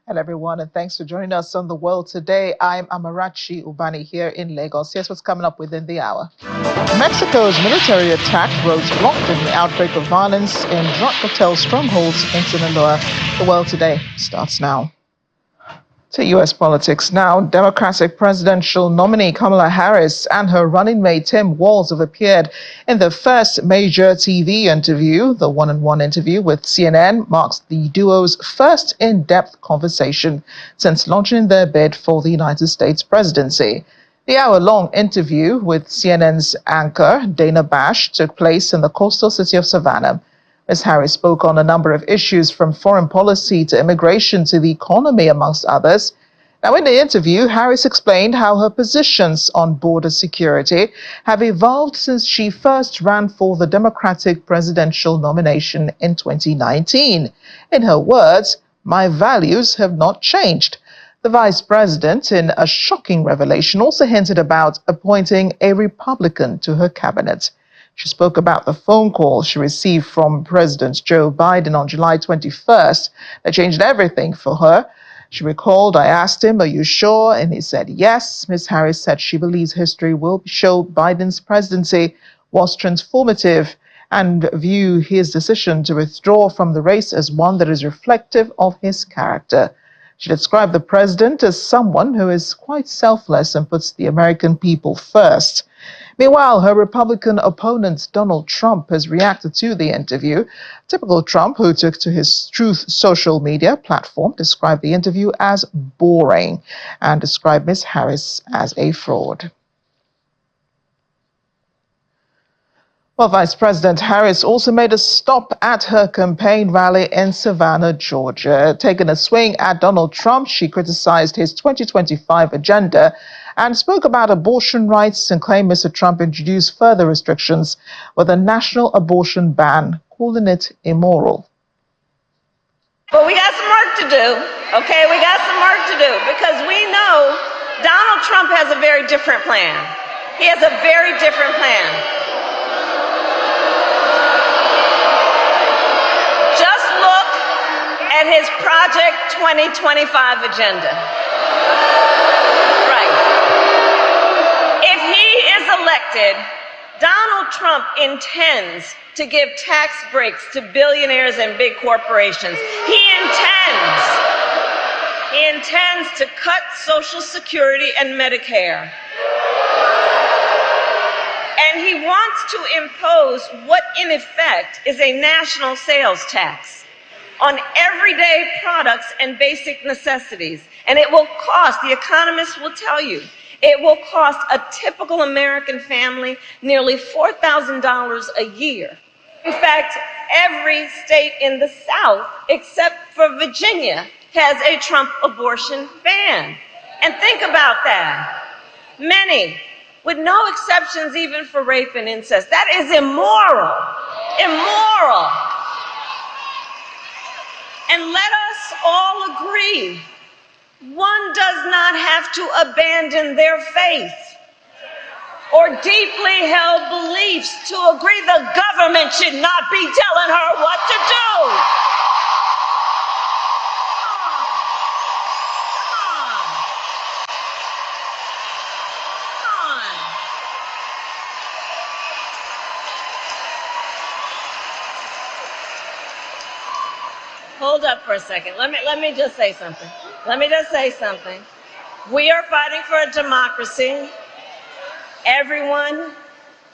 Hello, everyone, and thanks for joining us on The World Today. I'm Amarachi Ubani here in Lagos. Here's what's coming up within the hour. Mexico's military attack roadblocked in the outbreak of violence in drug cartel strongholds in Sinaloa. The World Today starts now. To U.S. politics now, Democratic presidential nominee Kamala Harris and her running mate Tim Walz have appeared in the first major TV interview. The one-on-one interview with CNN marks the duo's first in-depth conversation since launching their bid for the United States presidency. The hour-long interview with CNN's anchor Dana Bash took place in the coastal city of Savannah. Ms. Harris spoke on a number of issues from foreign policy to immigration to the economy, amongst others. Now, in the interview, Harris explained how her positions on border security have evolved since she first ran for the Democratic presidential nomination in 2019. In her words, "My values have not changed." The vice president, in a shocking revelation, also hinted about appointing a Republican to her cabinet. She spoke about the phone call she received from President Joe Biden on July 21st that changed everything for her. She recalled, "I asked him, 'Are you sure?' and he said yes." Ms. Harris said she believes history will show Biden's presidency was transformative and view his decision to withdraw from the race as one that is reflective of his character. She described the president as someone who is quite selfless and puts the American people first. Meanwhile, her Republican opponent, Donald Trump, has reacted to the interview. Typical Trump, who took to his Truth social media platform, described the interview as boring and described Ms. Harris as a fraud. Well, Vice President Harris also made a stop at her campaign rally in Savannah, Georgia. Taking a swing at Donald Trump, she criticized his 2025 agenda and spoke about abortion rights and claimed Mr. Trump introduced further restrictions with a national abortion ban, calling it immoral. But we got some work to do, okay? We got some work to do because we know Donald Trump has a very different plan. He has a very different plan. Just look at his Project 2025 agenda. Right. If he is elected, Donald Trump intends to give tax breaks to billionaires and big corporations. He intends to cut Social Security and Medicare. And he wants to impose what, in effect, is a national sales tax on everyday products and basic necessities. And it will cost, the economists will tell you, it will cost a typical American family nearly $4,000 a year. In fact, every state in the South, except for Virginia, has a Trump abortion ban. And think about that. Many, with no exceptions even for rape and incest. That is immoral. Immoral. And let us all agree, one does not have to abandon their faith or deeply held beliefs to agree the government should not be telling her what to do. Hold up for a second. Let me just say something. We are fighting for a democracy. Everyone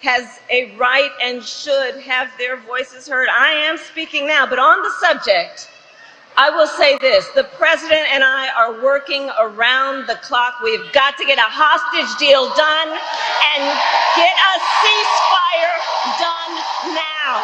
has a right and should have their voices heard. I am speaking now, but on the subject, I will say this. The president and I are working around the clock. We've got to get a hostage deal done and get a ceasefire done now.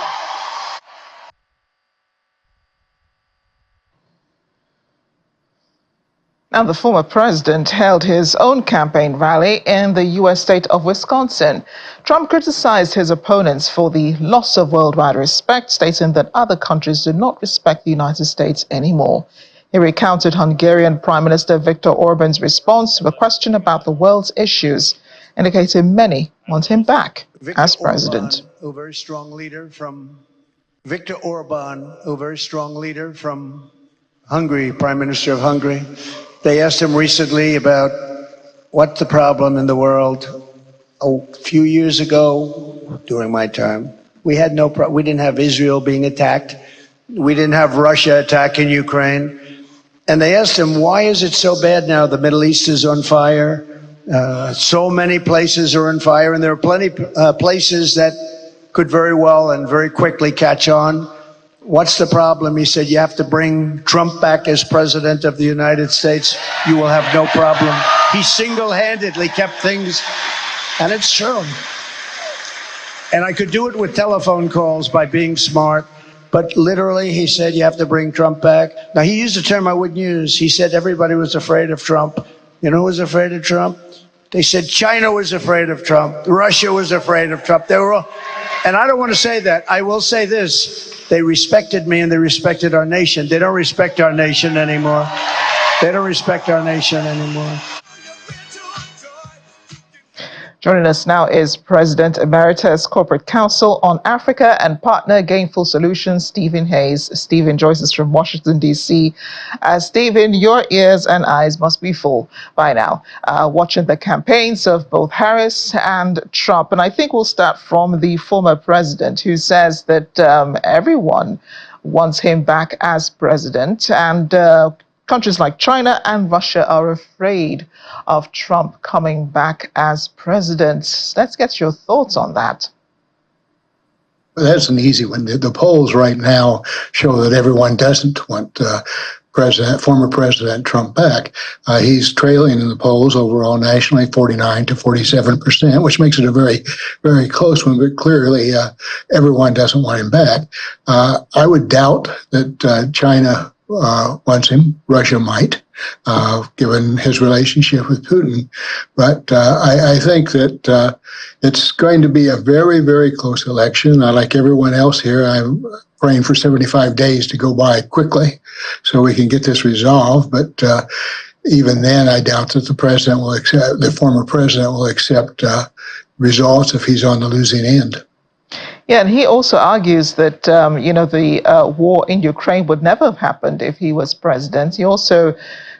Now, the former president held his own campaign rally in the U.S. state of Wisconsin. Trump criticized his opponents for the loss of worldwide respect, stating that other countries do not respect the United States anymore. He recounted Hungarian Prime Minister Viktor Orban's response to a question about the world's issues, indicating many want him back as president. A very strong leader from Viktor Orban, a very strong leader from Hungary, Prime Minister of Hungary. They asked him recently about what's the problem in the world. A few years ago, during my time, we had we didn't have Israel being attacked. We didn't have Russia attacking Ukraine. And they asked him, why is it so bad now? The Middle East is on fire. So many places are on fire, and there are plenty places that could very well and very quickly catch on. What's the problem? He said, you have to bring Trump back as president of the United States. You will have no problem. He single-handedly kept things, and it's true. And I could do it with telephone calls by being smart. But literally, he said, you have to bring Trump back. Now, he used a term I wouldn't use. He said everybody was afraid of Trump. You know who was afraid of Trump? They said China was afraid of Trump. Russia was afraid of Trump. They were all, and I don't want to say that. I will say this. They respected me and they respected our nation. They don't respect our nation anymore. They don't respect our nation anymore. Joining us now is President Emeritus Corporate Counsel on Africa and partner Gainful Solutions, Stephen Hayes. Stephen joins us from Washington, D.C. Stephen, your ears and eyes must be full by now, watching the campaigns of both Harris and Trump. And I think we'll start from the former president, who says that everyone wants him back as president, and countries like China and Russia are afraid of Trump coming back as president. Let's get your thoughts on that. Well, that's an easy one. The polls right now show that everyone doesn't want former President Trump back. He's trailing in the polls overall nationally, 49 to 47%, which makes it a very, very close one. But clearly, everyone doesn't want him back. I would doubt that China wants him. Russia might, given his relationship with Putin. But I think that it's going to be a very, very close election. Like everyone else here, I'm praying for 75 days to go by quickly so we can get this resolved. But even then, I doubt that the former president will accept results if he's on the losing end. Yeah, and he also argues that, the war in Ukraine would never have happened if he was president. He also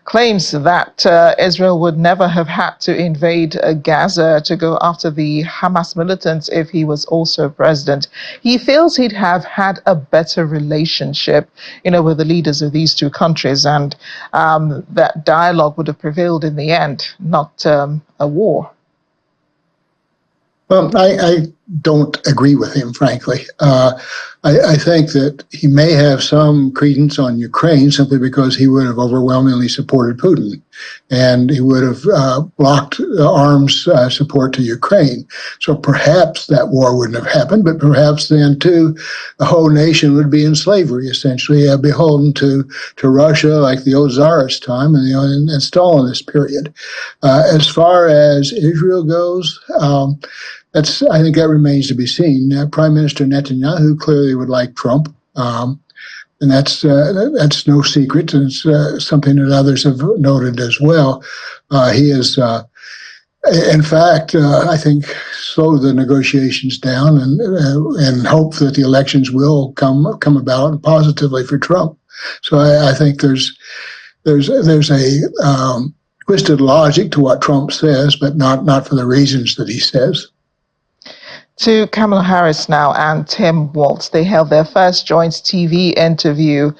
claims that Israel would never have had to invade Gaza to go after the Hamas militants if he was also president. He feels he'd have had a better relationship, with the leaders of these two countries, and that dialogue would have prevailed in the end, not a war. Well, I don't agree with him, frankly. I think that he may have some credence on Ukraine simply because he would have overwhelmingly supported Putin, and he would have blocked arms support to Ukraine. So perhaps that war wouldn't have happened, but perhaps then, too, the whole nation would be in slavery, essentially, beholden to Russia like the old Tsarist time and Stalinist period. As far as Israel goes, I think that remains to be seen. Prime Minister Netanyahu clearly would like Trump, and that's no secret, and it's something that others have noted as well. He is, in fact, I think, slow the negotiations down and hope that the elections will come about positively for Trump. So I think there's a twisted logic to what Trump says, but not for the reasons that he says. To Kamala Harris now and Tim Walz. They held their first joint TV interview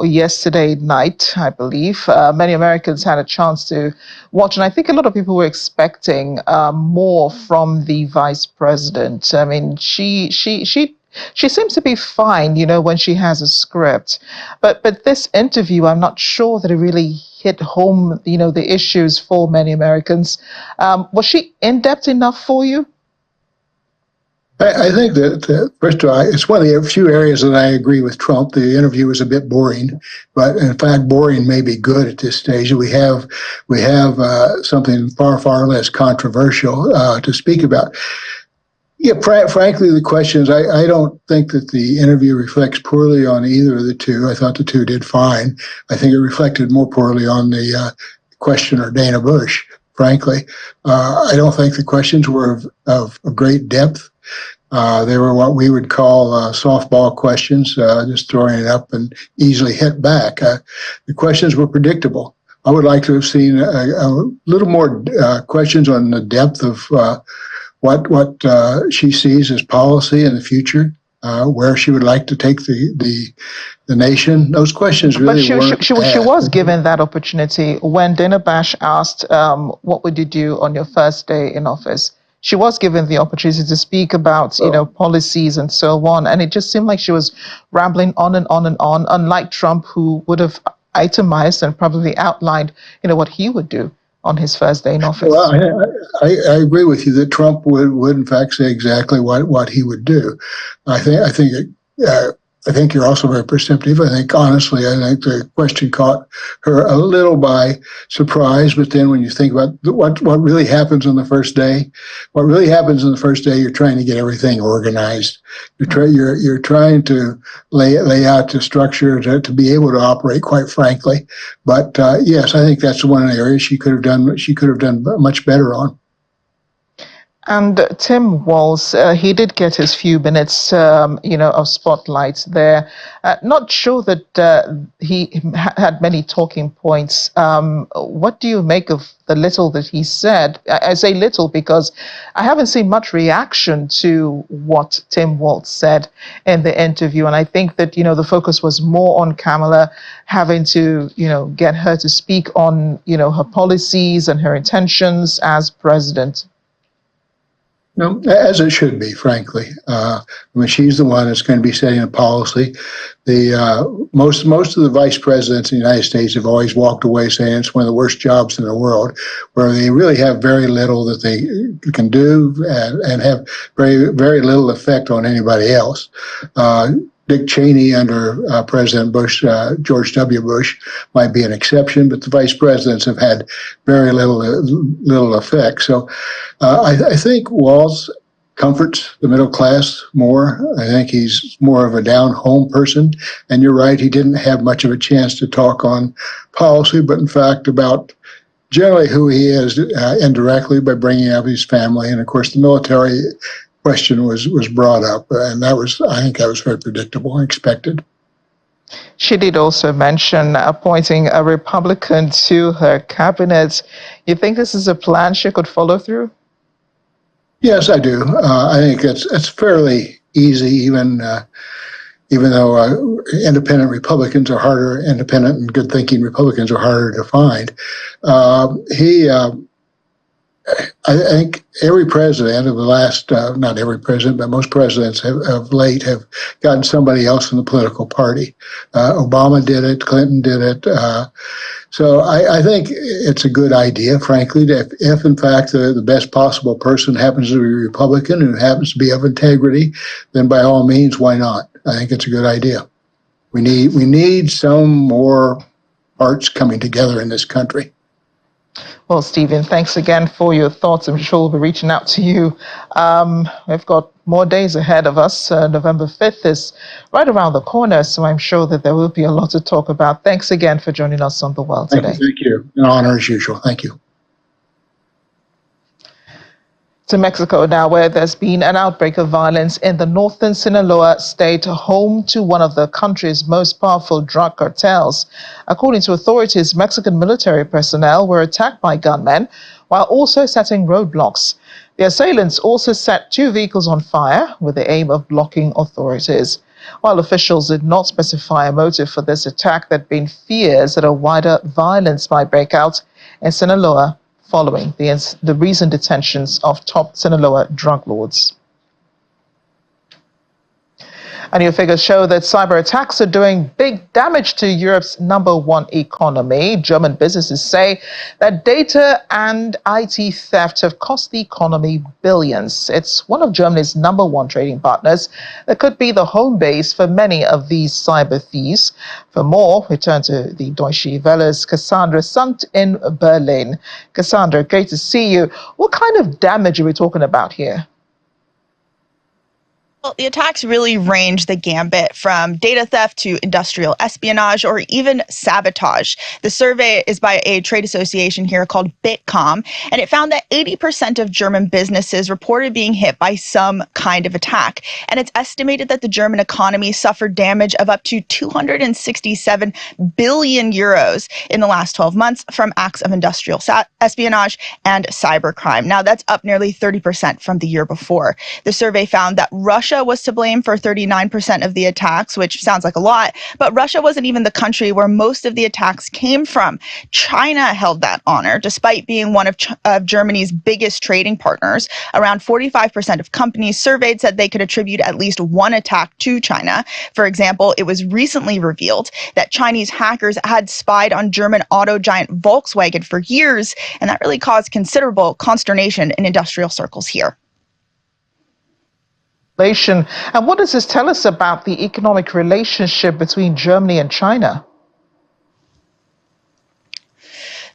yesterday night, I believe. Many Americans had a chance to watch, and I think a lot of people were expecting more from the vice president. I mean, she seems to be fine, when she has a script. But this interview, I'm not sure that it really hit home, the issues for many Americans. Was she in-depth enough for you? I think that, first of all, it's one of the few areas that I agree with Trump. The interview was a bit boring, but in fact, boring may be good at this stage. We have something far, far less controversial to speak about. Yeah, frankly, the questions, I don't think that the interview reflects poorly on either of the two. I thought the two did fine. I think it reflected more poorly on the questioner, Dana Bush, frankly. I don't think the questions were of great depth. They were what we would call softball questions, just throwing it up and easily hit back. The questions were predictable. I would like to have seen a little more questions on the depth of what she sees as policy in the future, where she would like to take the nation. Those questions really weren't she was given that opportunity when Dana Bash asked, what would you do on your first day in office? She was given the opportunity to speak about, policies and so on. And it just seemed like she was rambling on and on and on, unlike Trump, who would have itemized and probably outlined, what he would do on his first day in office. Well, I agree with you that Trump would in fact say exactly what he would do. I think you're also very perceptive. I think the question caught her a little by surprise. But then when you think about what really happens on the first day, you're trying to get everything organized. You're trying to lay out the structure to be able to operate, quite frankly. But yes, I think that's one of the areas she could have done much better on. And Tim Walz, he did get his few minutes, of spotlight there. Not sure that he had many talking points. What do you make of the little that he said? I say little because I haven't seen much reaction to what Tim Walz said in the interview. And I think that, the focus was more on Kamala having to, get her to speak on, her policies and her intentions as president. No, as it should be, frankly. She's the one that's going to be setting a policy. The most of the vice presidents in the United States have always walked away saying it's one of the worst jobs in the world, where they really have very little that they can do and have very, very little effect on anybody else. Dick Cheney under President Bush, George W. Bush, might be an exception, but the vice presidents have had very little effect. So I think Walz comforts the middle class more. I think he's more of a down-home person. And you're right, he didn't have much of a chance to talk on policy, but in fact about generally who he is indirectly by bringing up his family. And of course, the military question was brought up, and I think that was very predictable and expected. She did also mention appointing a Republican to her cabinet. You think this is a plan she could follow through? Yes, I do. I think it's fairly easy, even though independent and good-thinking Republicans are harder to find. I think every president of the last, not every president, but most presidents of late have gotten somebody else in the political party. Obama did it, Clinton did it. So I think it's a good idea, frankly, if in fact the best possible person happens to be a Republican and happens to be of integrity, then by all means, why not? I think it's a good idea. We need some more parts coming together in this country. Well, Stephen, thanks again for your thoughts. I'm sure we'll be reaching out to you. We've got more days ahead of us. November 5th is right around the corner, so I'm sure that there will be a lot to talk about. Thanks again for joining us on The World today. Thank you. An honor as usual. Thank you. To Mexico now, where there's been an outbreak of violence in the northern Sinaloa state, home to one of the country's most powerful drug cartels. According to authorities, Mexican military personnel were attacked by gunmen while also setting roadblocks. The assailants also set 2 vehicles on fire with the aim of blocking authorities. While officials did not specify a motive for this attack, there had been fears that a wider violence might break out in Sinaloa following the recent detentions of top Sinaloa drug lords. And new figures show that cyber attacks are doing big damage to Europe's #1 economy. German businesses say that data and IT theft have cost the economy billions. It's one of Germany's #1 trading partners that could be the home base for many of these cyber thieves. For more, we turn to the Deutsche Welle's Cassandra Sant in Berlin. Cassandra, great to see you. What kind of damage are we talking about here? Well, the attacks really range the gambit from data theft to industrial espionage or even sabotage. The survey is by a trade association here called Bitkom, and it found that 80% of German businesses reported being hit by some kind of attack. And it's estimated that the German economy suffered damage of up to 267 billion euros in the last 12 months from acts of industrial espionage and cybercrime. Now, that's up nearly 30% from the year before. The survey found that Russia was to blame for 39% of the attacks, which sounds like a lot, but Russia wasn't even the country where most of the attacks came from. China held that honor, despite being one of Germany's biggest trading partners. Around 45% of companies surveyed said they could attribute at least one attack to China. For example, it was recently revealed that Chinese hackers had spied on German auto giant Volkswagen for years, and that really caused considerable consternation in industrial circles here. And what does this tell us about the economic relationship between Germany and China?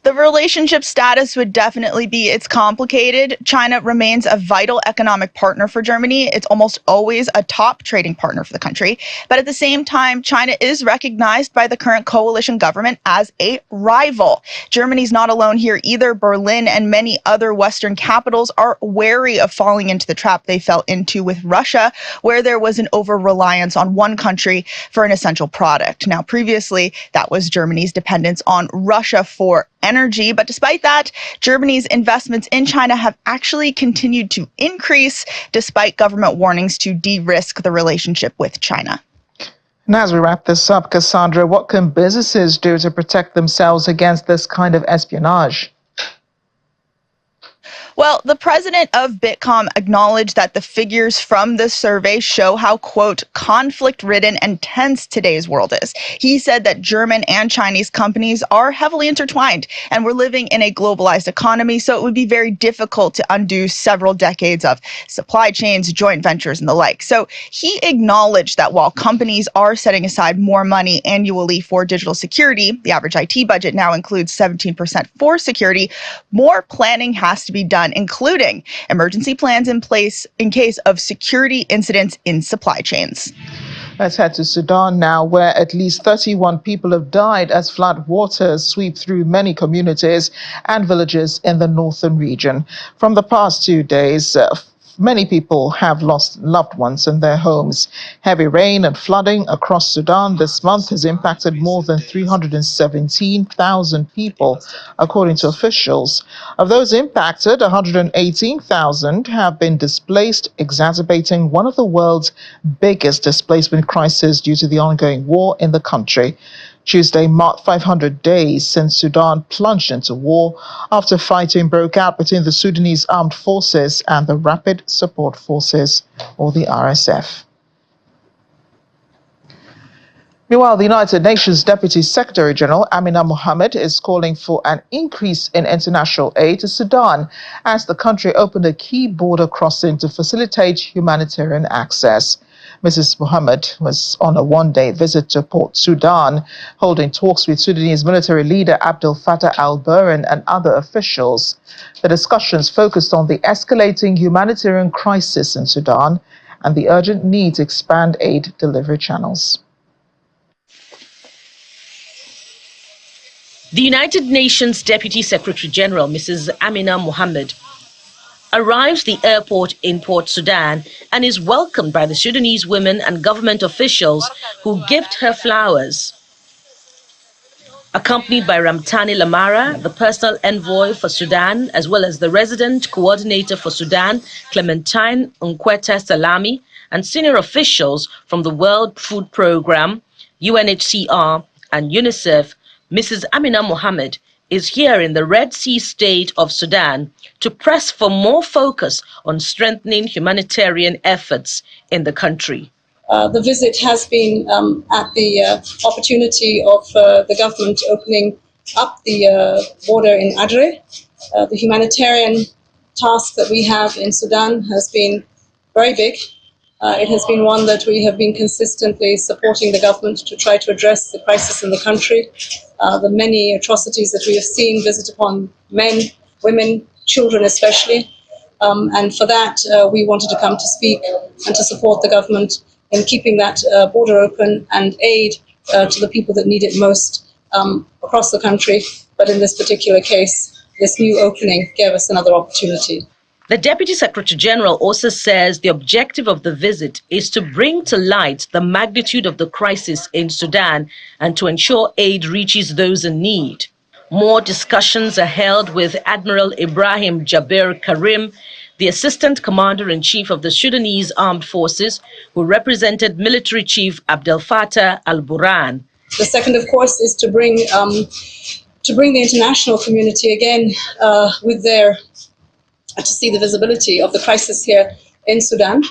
The relationship status would definitely be it's complicated. China remains a vital economic partner for Germany. It's almost always a top trading partner for the country. But at the same time, China is recognized by the current coalition government as a rival. Germany's not alone here either. Berlin and many other Western capitals are wary of falling into the trap they fell into with Russia, where there was an over-reliance on one country for an essential product. Now, previously, that was Germany's dependence on Russia for energy. But despite that, Germany's investments in China have actually continued to increase despite government warnings to de-risk the relationship with China. And as we wrap this up, Cassandra, what can businesses do to protect themselves against this kind of espionage? Well, the president of Bitkom acknowledged that the figures from this survey show how, quote, conflict-ridden and tense today's world is. He said that German and Chinese companies are heavily intertwined, and we're living in a globalized economy, so it would be very difficult to undo several decades of supply chains, joint ventures, and the like. So he acknowledged that while companies are setting aside more money annually for digital security, the average IT budget now includes 17% for security, more planning has to be done, including emergency plans in place in case of security incidents in supply chains. Let's head to Sudan now, where at least 31 people have died as flood waters sweep through many communities and villages in the northern region. From the past 2 days, many people have lost loved ones in their homes. Heavy rain and flooding across Sudan this month has impacted more than 317,000 people, according to officials. Of those impacted, 118,000 have been displaced, exacerbating one of the world's biggest displacement crises due to the ongoing war in the country. Tuesday marked 500 days since Sudan plunged into war after fighting broke out between the Sudanese Armed Forces and the Rapid Support Forces, or the RSF. Meanwhile, the United Nations Deputy Secretary General Amina Mohammed is calling for an increase in international aid to Sudan as the country opened a key border crossing to facilitate humanitarian access. Mrs. Mohammed was on a one-day visit to Port Sudan, holding talks with Sudanese military leader Abdel Fattah al-Burhan and other officials. The discussions focused on the escalating humanitarian crisis in Sudan and the urgent need to expand aid delivery channels. The United Nations Deputy Secretary General, Mrs. Amina Mohammed, arrives the airport in Port Sudan and is welcomed by the Sudanese women and government officials who gift her flowers. Accompanied by Ramtani Lamara, the personal envoy for Sudan, as well as the resident coordinator for Sudan, Clementine Nkweta Salami, and senior officials from the World Food Programme, UNHCR, and UNICEF, Mrs. Amina Mohammed is here in the Red Sea state of Sudan to press for more focus on strengthening humanitarian efforts in the country. The visit has been at the opportunity of the government opening up the border in Adre. The humanitarian task that we have in Sudan has been very big. It has been one that we have been consistently supporting the government to try to address the crisis in the country. The many atrocities that we have seen visit upon men, women, children especially. And for that, we wanted to come to speak and to support the government in keeping that border open and aid to the people that need it most across the country. But in this particular case, this new opening gave us another opportunity. The Deputy Secretary General also says the objective of the visit is to bring to light the magnitude of the crisis in Sudan and to ensure aid reaches those in need. More discussions are held with Admiral Ibrahim Jaber Karim, the Assistant Commander-in-Chief of the Sudanese Armed Forces, who represented Military Chief Abdel Fattah al-Burhan. The second, of course, is to bring the international community again to see the visibility of the crisis here in Sudan.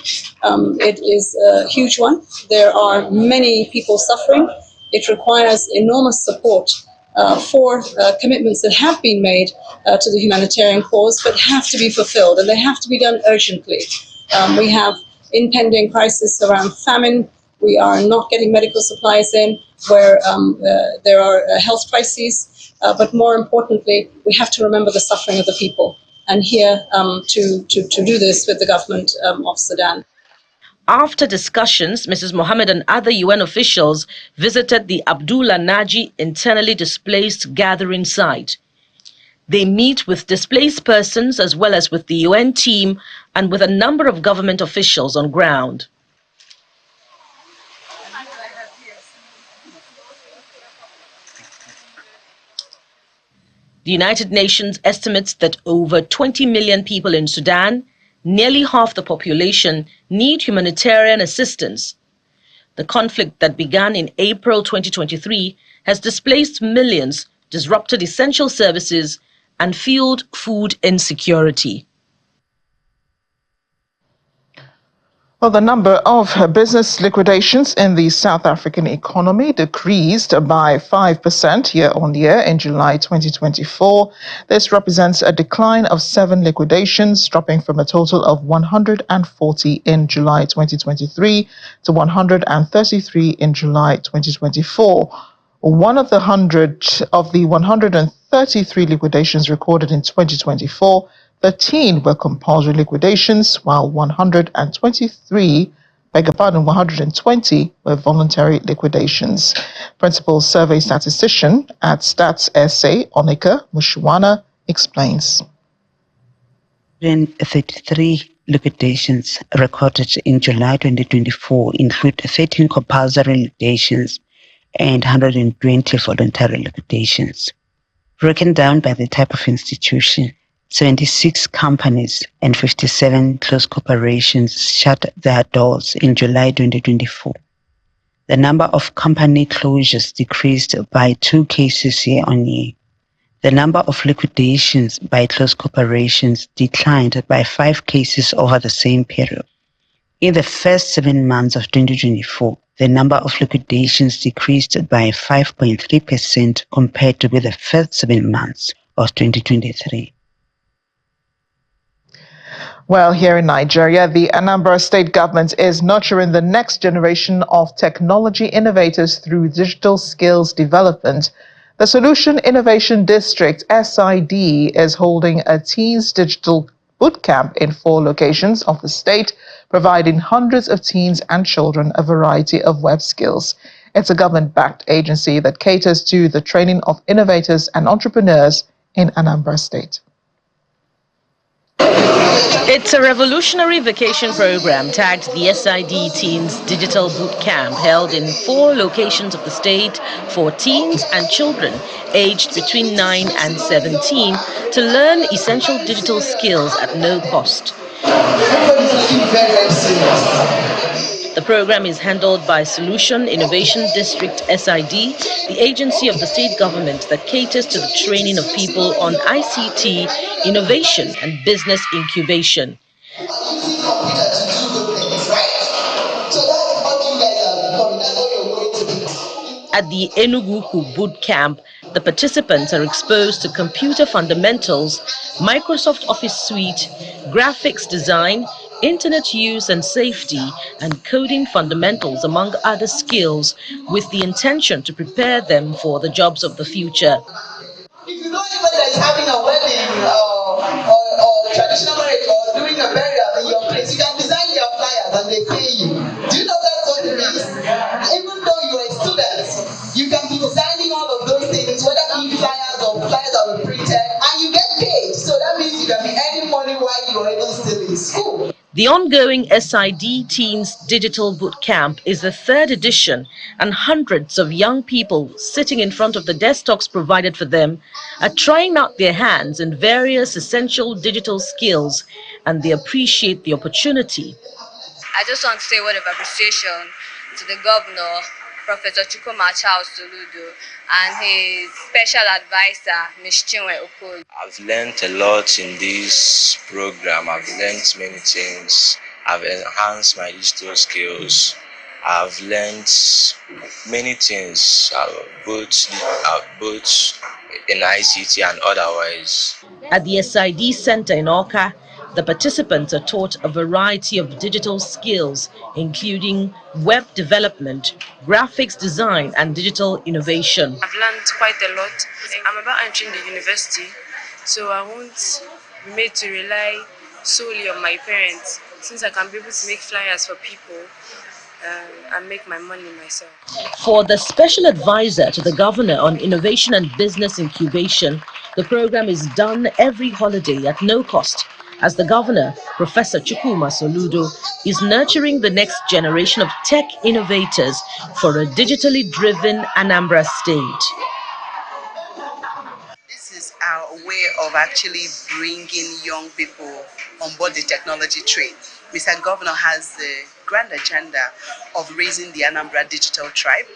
It is a huge one. There are many people suffering. It requires enormous support for commitments that have been made to the humanitarian cause, but have to be fulfilled, and they have to be done urgently. We have impending crisis around famine. We are not getting medical supplies in where there are health crises, but more importantly, we have to remember the suffering of the people. And here to do this with the government of Sudan. After discussions, Mrs. Mohammed and other UN officials visited the Abdullah Naji internally displaced gathering site. They meet with displaced persons as well as with the UN team and with a number of government officials on ground. The United Nations estimates that over 20 million people in Sudan, nearly half the population, need humanitarian assistance. The conflict that began in April 2023 has displaced millions, disrupted essential services, and fueled food insecurity. Well, the number of business liquidations in the South African economy decreased by 5% year-on-year in July 2024. This represents a decline of 7 liquidations, dropping from a total of 140 in July 2023 to 133 in July 2024. One of the 133 liquidations recorded in 2024, 13 were compulsory liquidations, while 120 were voluntary liquidations. Principal Survey Statistician at Stats SA, Onika Mushwana, explains. 33 liquidations recorded in July 2024 include 13 compulsory liquidations and 120 voluntary liquidations. Broken down by the type of institution, 76 companies and 57 close corporations shut their doors in July 2024. The number of company closures decreased by 2 cases year-on-year. The number of liquidations by close corporations declined by 5 cases over the same period. In the first 7 months of 2024, the number of liquidations decreased by 5.3% compared to the first 7 months of 2023. Well, here in Nigeria, the Anambra state government is nurturing the next generation of technology innovators through digital skills development. The Solution Innovation District, SID, is holding a teens digital bootcamp in 4 locations of the state, providing hundreds of teens and children a variety of web skills. It's a government-backed agency that caters to the training of innovators and entrepreneurs in Anambra State. It's a revolutionary vacation program tagged the SID Teens Digital Boot Camp, held in 4 locations of the state for teens and children aged between 9 and 17 to learn essential digital skills at no cost. The program is handled by Solution Innovation District SID, the agency of the state government that caters to the training of people on ICT, innovation and business incubation. At the Enugu Boot Camp, the participants are exposed to computer fundamentals, Microsoft Office Suite, graphics design, internet use and safety, and coding fundamentals, among other skills, with the intention to prepare them for the jobs of the future. If you know anybody that is having a wedding or traditional marriage or doing a burial in your place, you can design your flyers and they pay you. Do you know that's what it means? Even though you're a student, you can be designing all of those things, whether e-flyers or flyers that were printed, and you get paid. So that means you can be earning money while you're even still in school. The ongoing SID Teens Digital Bootcamp is the third edition, and hundreds of young people sitting in front of the desktops provided for them are trying out their hands in various essential digital skills, and they appreciate the opportunity. I just want to say a word of appreciation to the governor, Professor Chukwuma Soludo, and his special advisor, Ms. Chinwe Okoli. I've learned a lot in this program. I've learned many things. I've enhanced my digital skills. I've learned many things, both in ICT and otherwise. At the SID Center in Awka, the participants are taught a variety of digital skills, including web development, graphics design, and digital innovation. I've learned quite a lot. I'm about entering the university, so I won't be made to rely solely on my parents, since I can be able to make flyers for people and make my money myself. For the special advisor to the governor on innovation and business incubation, the program is done every holiday at no cost, as the governor, Professor Chukwuma Soludo, is nurturing the next generation of tech innovators for a digitally driven Anambra state. This is our way of actually bringing young people on board the technology train. Mr. Governor has the grand agenda of raising the Anambra digital tribe,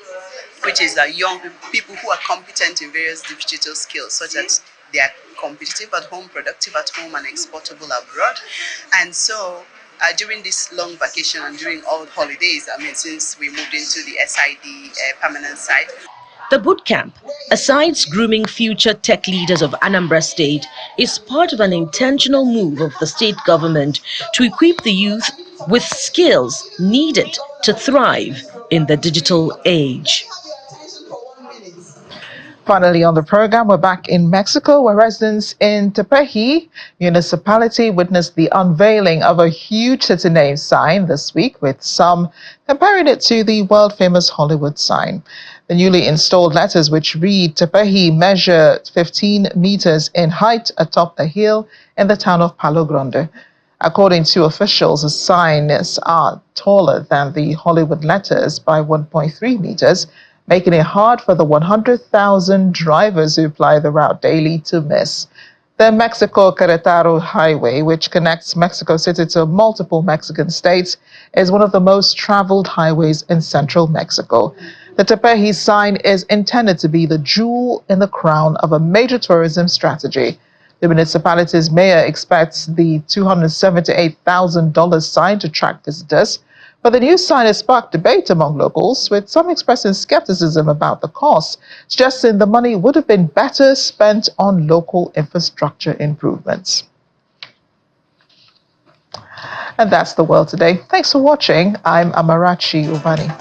which is young people who are competent in various digital skills, such that they are competitive at home, productive at home, and exportable abroad. And so during this long vacation and during all holidays, since we moved into the SID permanent site, the bootcamp, asides grooming future tech leaders of Anambra State, is part of an intentional move of the state government to equip the youth with skills needed to thrive in the digital age. Finally on the program, we're back in Mexico, where residents in Tepeji municipality witnessed the unveiling of a huge city name sign this week, with some comparing it to the world-famous Hollywood sign. The newly installed letters, which read Tepeji, measure 15 meters in height atop a hill in the town of Palo Grande. According to officials, the signs are taller than the Hollywood letters by 1.3 meters, making it hard for the 100,000 drivers who ply the route daily to miss. The Mexico-Querétaro highway, which connects Mexico City to multiple Mexican states, is one of the most traveled highways in central Mexico. The Tepeji sign is intended to be the jewel in the crown of a major tourism strategy. The municipality's mayor expects the $278,000 sign to attract visitors, but the new sign has sparked debate among locals, with some expressing skepticism about the cost, suggesting the money would have been better spent on local infrastructure improvements. And that's the world today. Thanks for watching. I'm Amarachi Ubani.